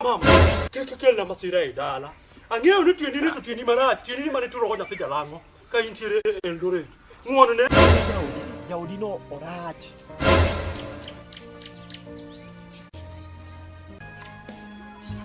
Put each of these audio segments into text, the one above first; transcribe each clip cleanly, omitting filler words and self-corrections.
Mama, kelna masira e dala. Ang'eyo ni tieni marach, tieni mane turo ko nyathi jalango ka intiere Eldoret. Ng'uono ne Jaudi no orach.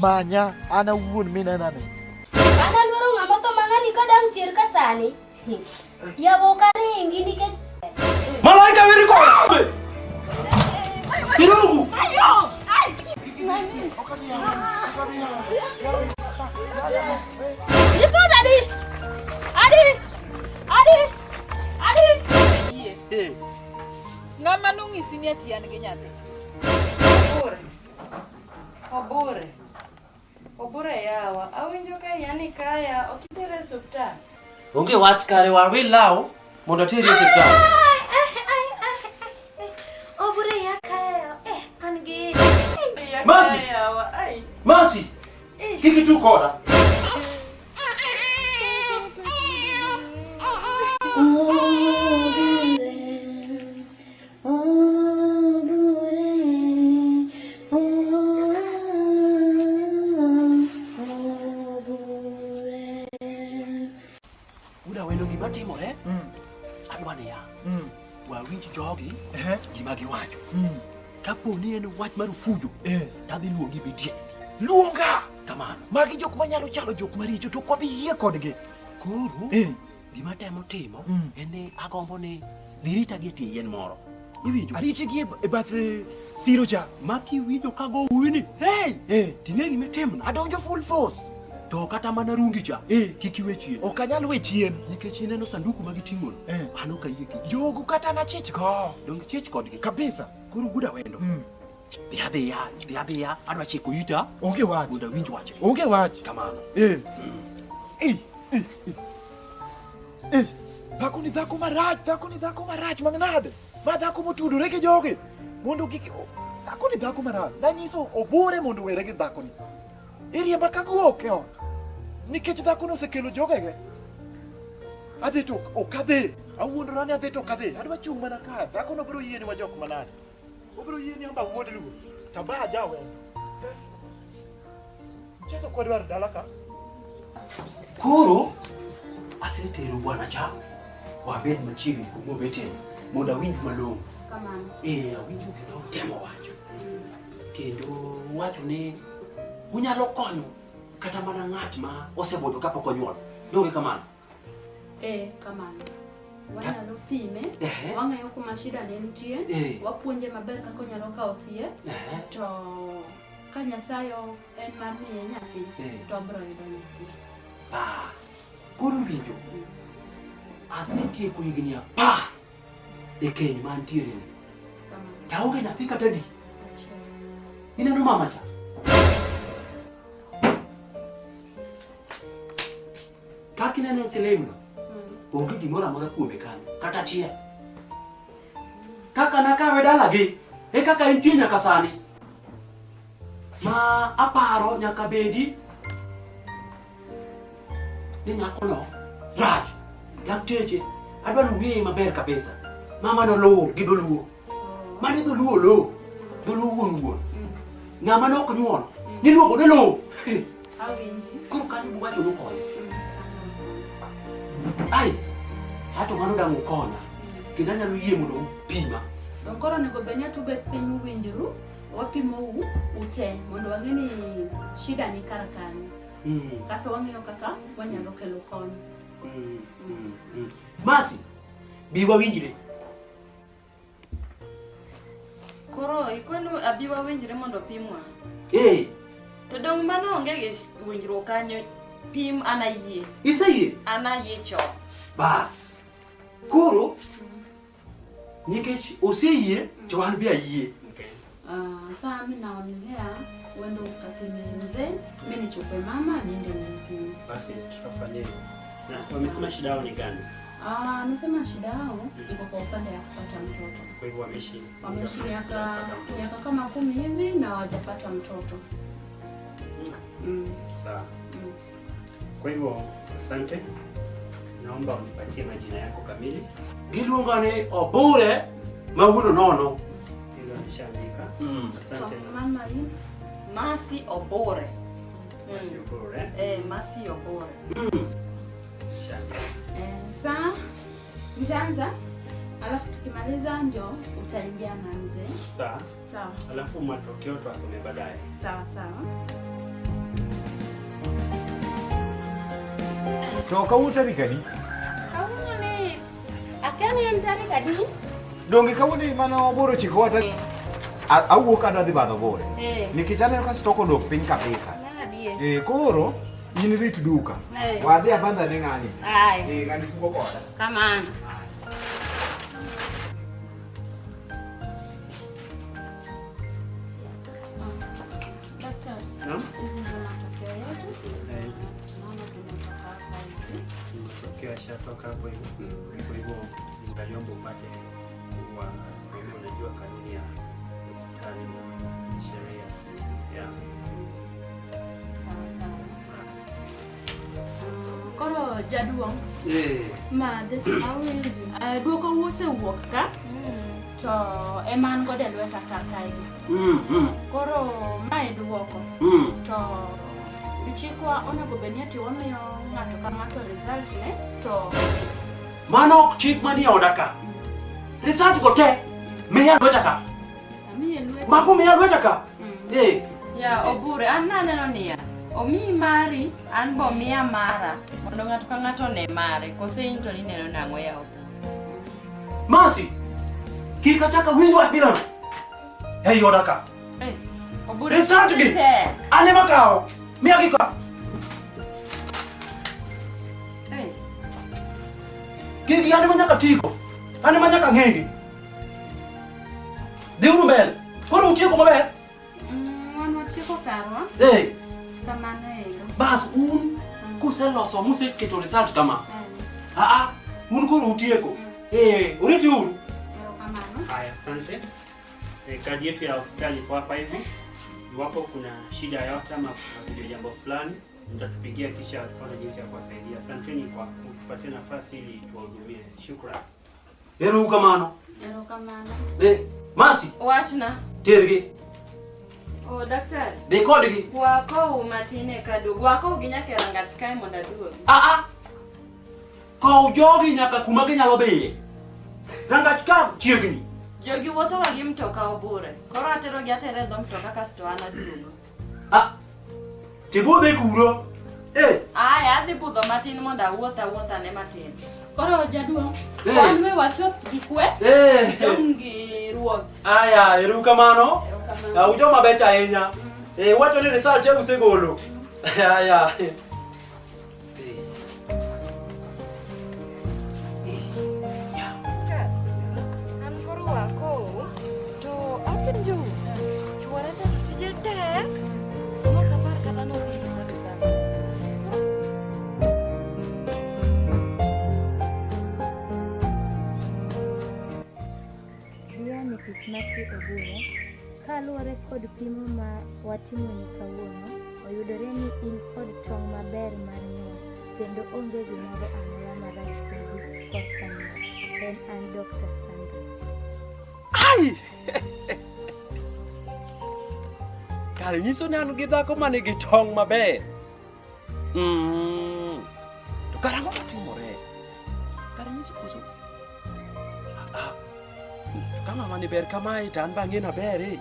Manya ana wuon minanane. Ana luoro ng'ama to mang'ani kadang chier ka sani. Yabo karingi nikech Malaika wiri ko. Kirugu. Itu tadi. Adi. Ng'ama nung'isi ni ati an gi nyathi? Obure yawa. Awinjo ka yani kaya okitere supta. Onge wach kare wa wi law mondo tiri osiptal. Obure ya kaya angi. Masi. Yawa ai. Masi. Kiki tu koda. Adwane ya. Wa winji jogi. Gima giwacho. Kapo ni en wach mar fujo. Tadhi luongi bidie. Luonga. Kamano. Magi jok manyalo chalo jok maricho to ko bi yie kodgi. Koro gima temo timo en ni agombo ni dirita gi tie yen moro. Iwinjo? Ariti gi e bath siro cha. Maki winjo kago uwini. Ting'e gima timo. Adonjo full force. To kata mana rungi cha. Kiki we chien. Ok anyal we chien. Nikech ineno sanduku magiting'o. Ano ka yie kiki. Jogu kata na chich go. Dong chich kodgi. Kabisa. Koro buda wendo. Dhiya. Adwa chiko ita. Onge wach. Buda winjo wache. Onge wach. Kamano. Dhako ni dhako marach mangnade. Ma dhako motudore gi jogi. Mondo kiki dhako ni dhako marach. Nanyiso obore mondo were gi dhako ni. Iriemba kaguok e ot. Nikech dhako no osekelo jogege. Adhi to okadhi. Awuondora ni adhi to okadhi. Adwa chung' mana ka. Dhako no biro yieni wa jok manade. Obiro yieni amba wuod luo. Taba jawe. Cheso kwa dwar dala ka. Koro asetero bwana cha. Wabed machiegni kuma betie. Mondo awinj malong'o. kamano. Awinjo kendo temo wacho. Kendo wacho ni unyalo konyo kata mana ng'at ma osebodo kapok onyuol. Donge kamano? Kamano. Wanyalo pime, wang'eyo kuma shida ne nitie, wapuonje maber kaka onyalo kawo thieth, to ka Nyasayo en mar miye nyathi, to obiro yudo nyathi. Bas, koro winjo. Asetieko higni 10 e keny mantiere. Kaonge nyathi kata di. Ineno mama cha. Kaki nene silemno. Onge gimoro amora kuome kanyo, kata achiel. Kaka nakawe dalagi, kaka entie nyaka sani. Ma aparo nyaka bedi ni nyakono rach, lakteche, adwa nung'eye maber kabisa. Mama no lor gi dholuo. Mane dholuo lo? Dholuo wuon. Ng'ama nok nyuol, niluongo ne lo. Awinji. Koro kanyo buwacho nokonyo. Ai, ato mano dang' ukonya. Kendo anyalo yie mondo upima. Koro nego benya to bet piny uwinjoru, wapimo ute mondo wang'e ni shida ni kar kanyo. Kasto wang'eyo kaka wanyalo kelo kony. Masi, bi wawinjre. Koro ikono abi wawinjre mondo pimwa. To dong mano onge gi winjruok kanyo. Pim anayie. Isayie? Anayie cho. Bas. Koro nikech oseyie to an be ayie. Saa mimi naonelea wendo ukapime mzee, mimi nichukue mama niende nimpime. Basi tutafanya hivyo. Na wamesema shida yao ni gani? Amesema shida yao iko kwa upande ya kupata mtoto. Kwa hivyo wameishi miaka kama 10 hivi na hawajapata mtoto. Sawa. Kwa hivyo asante. Naomba unipatie majina yako kamili. Giluonga ni Obure Mawuono Nono. Hilo nishaandika. Asante. Mama hii Masi Obore. Masi Obore. Masi Obore. Saa mtaanza, alafu tukimaliza ndio utaingia na mzee. Sawa. Sawa. Alafu matokeo tuasome baadaye. Sawa sawa. To kawuono tarik adi? Kawuono ni akani en tarik adi? Donge kawuono mana Obore chiko wata. Awuok adhi badho Obore. Nikech aneno ka stok odok piny kabisa. Koro in rit duka. Wadhi abandha ne ng'ani. Ng'ani fugo koda. Kamano. Naam? Hizi ndio matokeo yetu. Tunaona zimetoka hapa hivi. Matokeo yashatoka hapo hivi. Kwa hivyo ningaliomba upate wasome, unajua kanuni ya hospitali na sheria. Yeah. Sawa sawa. Koro jaduong'. Madhe awinji. Duoko osewuok ka. To eman godo e lweta kar kaegi. Koro mae duoko. To chikwa onego bed ni ati wamiyo ng'ato ka ng'ato result ne to Mano ok chik manie oda ka. Result go te. Miya lweta ka. amiye lweta. Mago miya lweta ka. Ya Obure, an naneno niya. Omiyi mari, an bo miya mara. Mondo ng'ato ka ng'ato ne mare. Kose in to nineno nang'o ya Obure. Masi. Kik achaka winjo wach bilano. Ei oda ka. Obure Result gi. Ane makao. Miya gi ka. Gigi ane manyaka tigo. Ane manyaka ng'egi. Dhi uru mbele. Koro utieko maber. Wan watieko karwa. Kamano ero. Bas kuseloso museketo result kama. Un koro utieko. Uriti uru. Kamano. Haya, asante. Kadi yetu ya hospitali kwa hapa hivi. Iwapo kuna shida yoyote ama kuna jambo fulani, mtatupigia kisha tuone jinsi ya kuwasaidia. Asanteni kwa kutupatia nafasi ili tuwahudumie. Shukrani. Erokamano. Masi. Wachna. Tergi. Daktari. Be kodgi. Wako umatine kadu. Wako ginyaka rangach kae mondo aduogi. Kow jogi nyaka kuma ginyalo biye. Rangach ka chiegni. Jogi wuotho gi mtoka Obure. Koro atero gi atere dho mtoka kasto an aduogo. Tibo be kuro. Adhi budho matin mondo awuotha ne matin. Koro jaduong'. Wan we wachop gi kwe. Tong' gi ruoth. Erokamano. Ujo maber ahinya. Wacho ni result usegolo. Masi Obure, kaluwore kod pimo ma watimoni kawuono, oyudore ni in kod tong' maber mar nyuol, kendo onge gimoro amora marach kodi korka nyuol. En an Dr. Sandra. Kare nyiso ni an gi dhako manigi tong' maber. To kare ang'o matimore? Kare nyiso koso. Kama mani ber kamae to an bang'e maber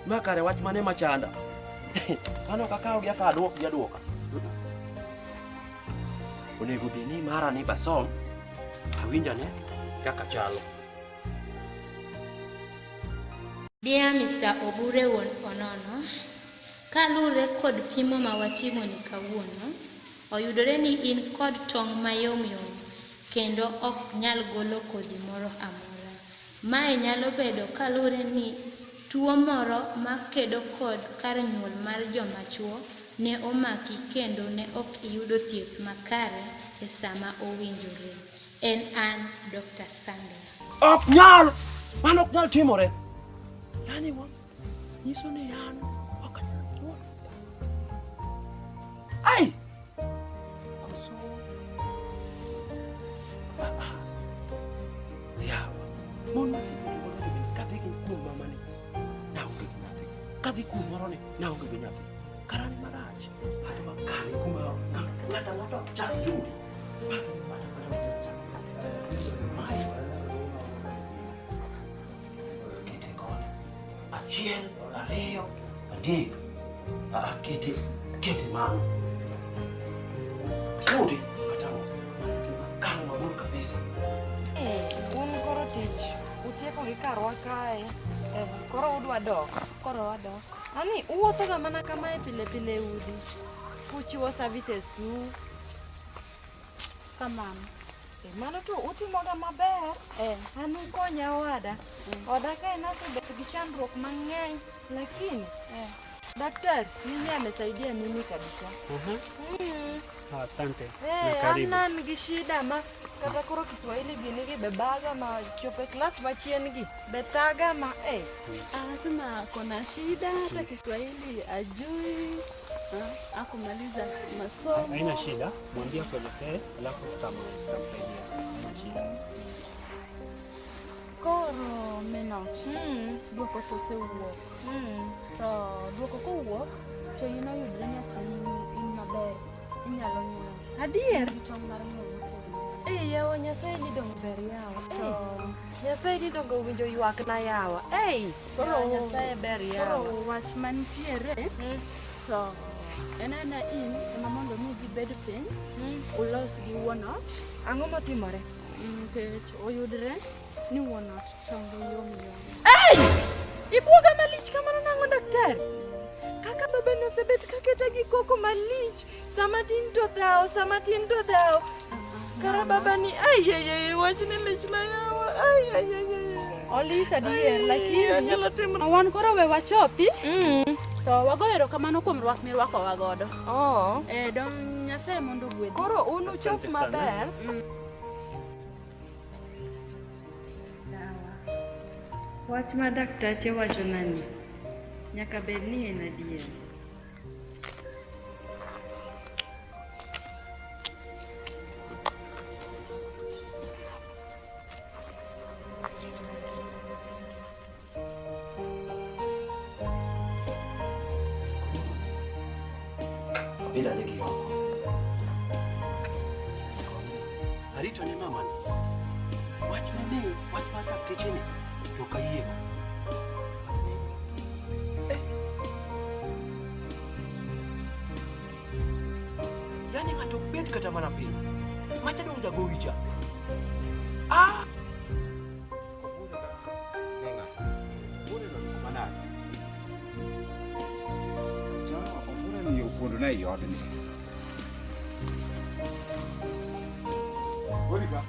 ma kare wach mane machanda. Kano kakao gi akaduok gi aduoka. Onego bed ni mara ni basom awinjane kaka chalo. Dear Mr. Obure Onono, kaluwore kod pimo ma watimoni kawuono, oyudore ni in kod tong' mayomyom kendo ok nyal golo kodhi moro amora. Mae nyalo bedo kaluwore ni tuwo moro makedo kod kar nyuol mar joma chuo ne omaki kendo ne ok iyudo thieth makare e sama owinjore. En an Dr. Sandra. Ok nyal! Mano ok nyal timore. Yani wa nyiso ni an ok nyal nyuol. Ai! Mon masih kadhi gi kuom mamani. Kadhi kuom moro ni naonge gi nyathi. Karani marach. Hata makani kuma ngata ngata chak yudi. Kete kone. Achiel, ariyo, adek. Kete mano. Yudi katamo. Kang mabul kabisa. Un koro tich. Utieko gi karwa kae. Koro udwa dok. Ani uwuotho ga mana kamae pile pile udi. Uchiwo services tu. Kamano. Mano to utimoga maber. An ukonya wada. Oda kae nasebet gi chandruok mang'eny. Lakini daktari, mimi amesaidia mimi kabisa. Asante. Anan gi shida ma kata koro Kiswahili gini gi bebaga ma chope class machien gi betaga ma Anasema kuna shida hata Kiswahili ajui. Akumaliza masomo. Haina shida, mwambie kuelezee alafu tutamsaidia. Haina shida. Koro menot. Duoko to sewuok. To duoko kowuok to ino yudre nyathi in maber. Inyalo nyuol. Adier. Tong' mar nyuol. Yawa Nyasaye ni dong ber yawa. Nyasaye ni dong winjo ywak na yawa. Koro Nyasaye ber yawa. Koro wach mantiere to en in ema mondo mi gibed piny ulos gi wuonot. Ang'o matimore? Nikech oyudre ni wuonot tonge yom. Ibuoga malich kamano nang'o daktari? Kaka baba nosebet kaketa gi koko malich. Sama tin to dhao. Kara baba ni wach ni lich na yawa. Olit adier lakini wan koro we wachopi. To wagoyo erokamano kuom rwak mirwakowa godo. Dong Nyasaye mondo gwedhi. Koro un uchop maber. Wach ma daktache wacho nani nyaka bed ni en adier. Bila lagi yoko. Arito ni mama ni. Wach pada kitchen ni. Joka iye. Yani ngato bed kata mana pil. Macha dong jago hija. Pondo na i odni. Origa.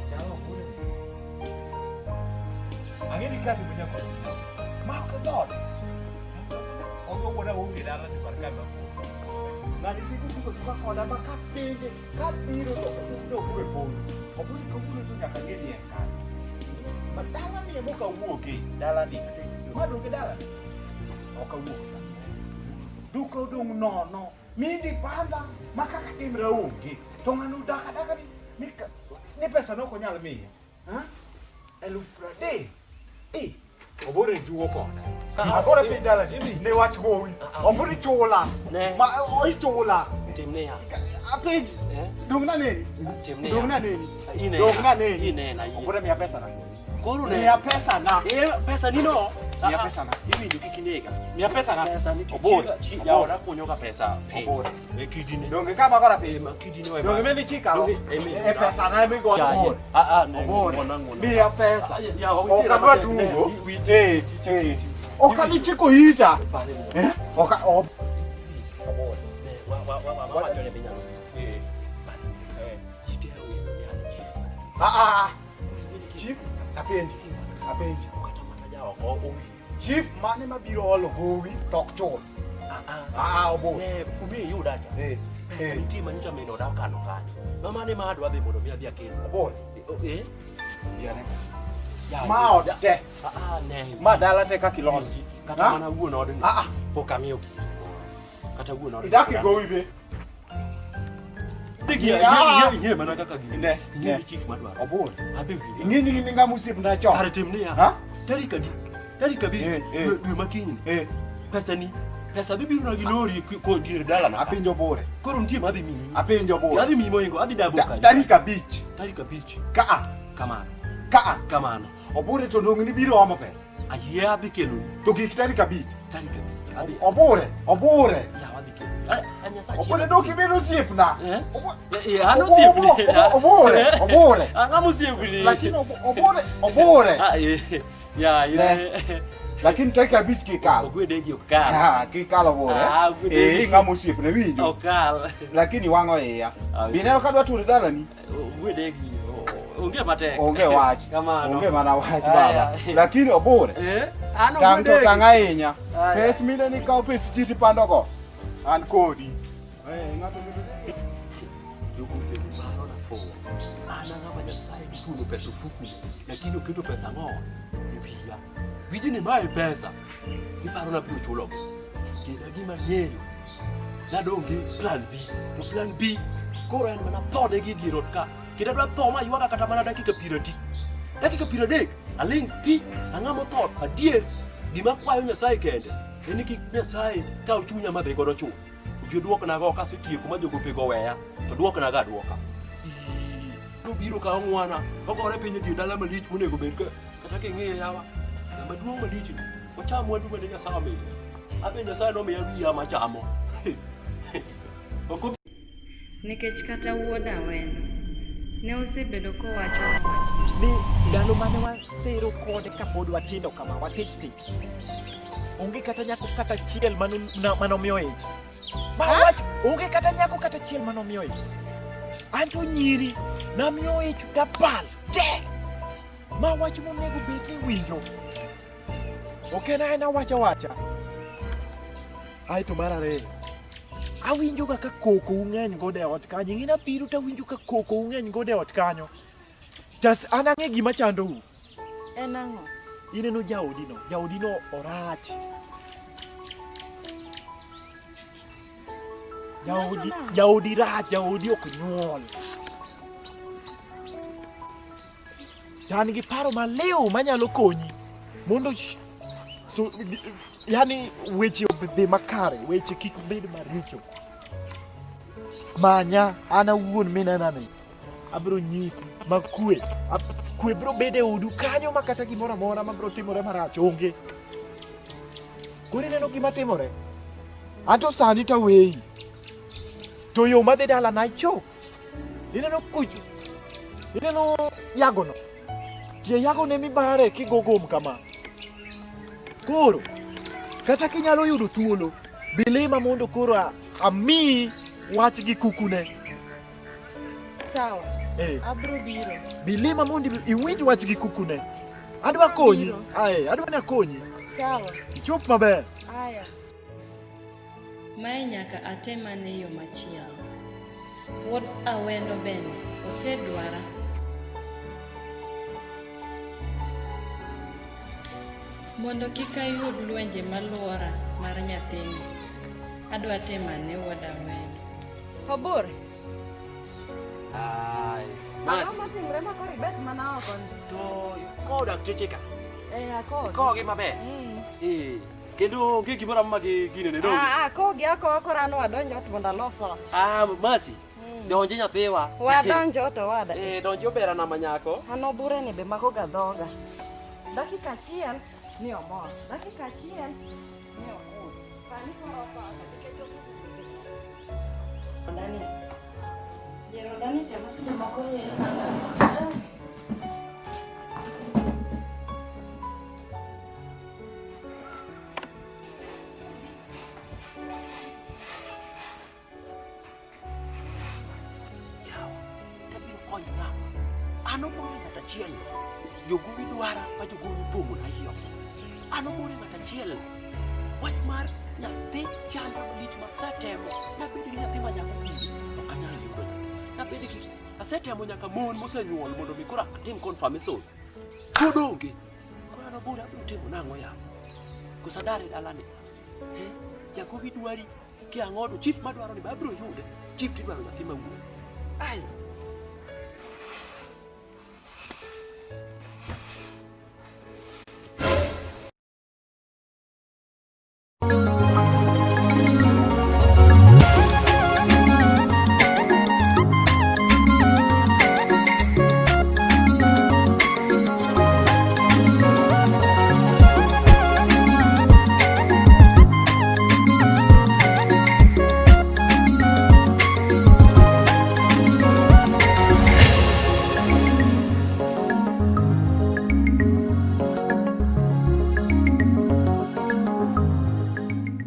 Chalo kule. Angeni kati punya kok. Mau ke dot. Ogo wona ungi dala di barkaba. Na di situ juga buka koda maka pede. Kapiro to kule pondo. Opuni kumpulu tu nyaka gesi yang kan. Madala ni muka wuoke dala ni madu ke dala oka wuoke duko dong no mindi panda maka katim raungi tonganu daka ni pesa no ko nyal miya elufrade obore duo ko agora pe dala ni ne wach gowi obore chola ma oi chola Timne ya. ape dong na neni Timne. dong na neni Ine. dong na neni Ine na obore mia pesa na Koro ne mia pesa na pesa ni no. mia pesa na Imi nduki kinega. mia pesa na Pesa ni obore ya ora kunyo ka pesa. obore Kidine. donge kama agora pe Kidine wa. donge mimi chika e pesa na mi go obore Obore. mia pesa Ya oka ba dungo oka ni chiko hija oka obore Wa jole binya. chief apenji chief mane mabiro olo gowi tok chul obore Ne kumi yuda ja. Pesa ni ma nja meno da kano kanyo. Mama ne ma adwa be mondo mi adhi akelo. obore Ya. ma od te Ne. ma dala te kaka iloso Kata mana wuon odni. Pok amiyo gi. Kata wuon odni. idaki gowi be Inge mana kaka gini. Ne. Inge chief madwaro. Obur. Abe Ing'e ni gin ng'ama osiep na chon. Are timni ya. Ha? Tarik abi. Dwe makinyi. Pesa dhi biro na gi lori ko dier dala na. Apinjo bore. Koro nitie madhi miyi. Apinjo bore. Adhi miyi moingo, adhi dabo ka. Tarik 5. Tarik 5. Ka. Kamano. Obure to ndong' ni biro omo pesa. Ayie adhi kelo. To kik tarik 5. Tarik 5. Obure. Ya adhi kelo. Anyasa chief. Obure dok ibedo osiepna. Ano siepni. Obure. Ang'amo siepni. Lakini obure. Ya, Lakini tarik 5 kikalo. Ogwede ji okal. Kikalo bore. Ng'ama osiepna winjo. Okal. Lakini wang'o iya. Bineno kadwa turi dalani. Ogwede gi. Onge matek. Onge wach. Kamano. Onge mana wach baba. Lakini obure. Ano Tang' to tang' ahinya. Pes mine ni kawo pes titi pandogo. An kodi. Ng'ato puno pesa ufuku, lakini uketo pesa ng'o wiya wiji ni mae pesa iparo na biro chulo kendo gima ng'eyo nadonge plan B to plan B koro en mana pode gi dier ka kendo adwa tho ma ywaka kata mana dakika 30 aling pi ang'amo tho adier gima kwayo Nyasaye kende en ni kik Nyasaye kaw chunya madhi godo chuth obi duokna go kasetieko ma jogopego weya to duokna ga duoka biro ka ngwana ogore piny di dala malich monego bed kata king'e yawa maduong' malich ni ocham wandu mane Nyasaye omiyo abe Nyasaye nomiya wiya machamo nikech kata wuoda weno ne osebedo kowacho ni ndalo mane wasero kode kapod watindo kama watich tich onge kata nyako kata chiel manomiyo ich onge kata nyako kata chiel manomiyo ich anto nyiri namiyo ich dabal te ma wach monego bed ni winjo ok en wacha aeto mar ariyo awinjoga ka koko ung'eny godo e ot kanyo ing'e nabiro tawinjo ka koko ung'eny godo e ot kanyo jas an ang'e gima chandou en ang'o ineno jaodino orach jaodi rach jaodi ok nyuol an gi paro maliw manyalo konyi mondo yani weche obedhi makare weche kik bed maricho manya an awuon minenani abiro nyisi makwe biro bedo e odu kanyo ma kata gimoro amora mabiro timore marach onge koro ineno gima timore anto sani taweyi to yo madhi dala na ichop ineno yagono tie yagone mibare kigogom kama koro kata kinyalo yudo thuolo bilima mondo koro ami wach gi kukune sawa abro biro bilima mondo iwinj wach gi kukune adwa konyi adwa ni akonyi sawa ichop maber aya mae nyaka atemane yo machielo wuod awendo bende osedwara mondo kik ayud lwenje maluora mar nyathini adwa temane wuod awendo Obur Mas matimre makori bet mana oko to ko dakteche ka ako ko gi maber kendo onge gimoro ma gine ne donge kogi ako rano wadonjo ot mondo alos ot masi donje nyathiwa wadonjo to wada donje obera na manyako an Obure ni be mako ga dhoga dakika achiel ni omor dakika achiel ni omor sani koro paka nikech ndani yero ndani chama sija mako ano more ng'ata chiel jogowi dwara ma jogowi pongo na hiyo ano more ng'ata chiel wach mar nyathi chanda malich ma setemo nabed gi nyathi ma nyaka kude ok anyal yudo nabed gi asetemo nyaka mon mosenyuol mondo mi koro atim confirmation pod onge koro an Obure abiro timo nang'o yawa koso dare dalani jagowi dwari kiang'odo chief madwaro ni abiro yude chief tidwaro nyathi ma wuoyi Ai.